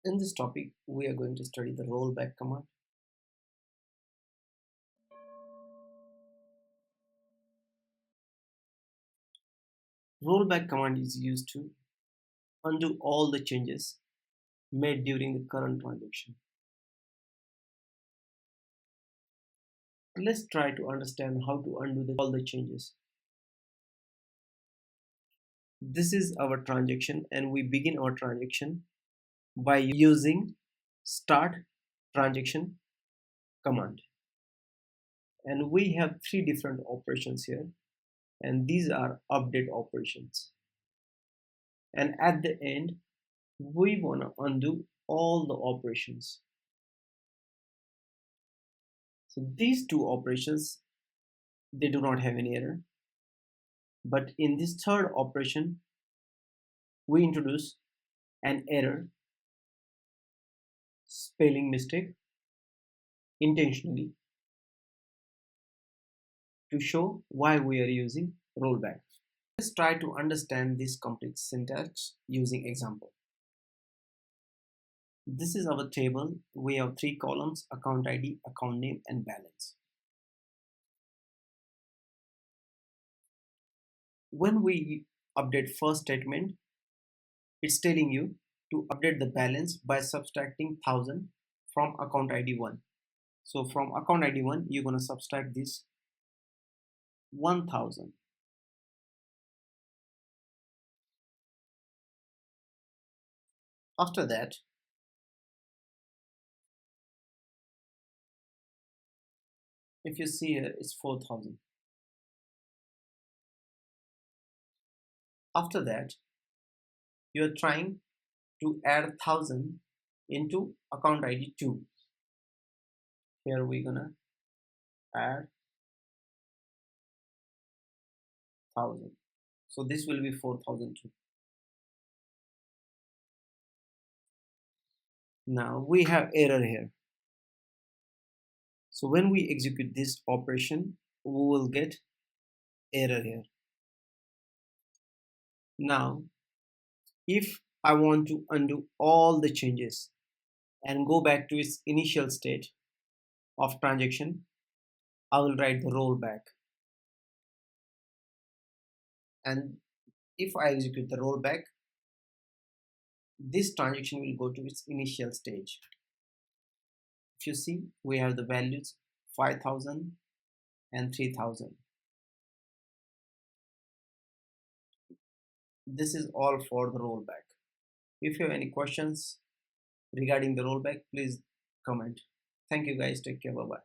In this topic, we are going to study the rollback command. Rollback command is used to undo all the changes made during the current transaction. Let's try to understand how to undo all the changes. This is our transaction and we begin our transaction by using start transaction command. And we have three different operations here, and these are update operations. And at the end, we want to undo all the operations. So these two operations, they do not have any error. But in this third operation, we introduce an error, spelling mistake, intentionally, to show why we are using rollback. Let's try to understand this complete syntax using example. This is our table. We have three columns: account ID, account name, and balance. When we update first statement, it's telling you to update the balance by subtracting 1000 from account ID 1. So from account ID 1, you're going to subtract this 1000. After that, if you see here, it's 4000. After that, you're trying to add 1000 into account ID 2. Here we're gonna add 1000. So this will be 4002. Now we have error here. So when we execute this operation, we will get error here. Now, if I want to undo all the changes and go back to its initial state of transaction, I will write the rollback. And if I execute the rollback, this transaction will go to its initial stage. If you see, we have the values 5000 and 3000. This is all for the rollback. If you have any questions regarding the rollback, please comment. Thank you guys. Take care. Bye bye.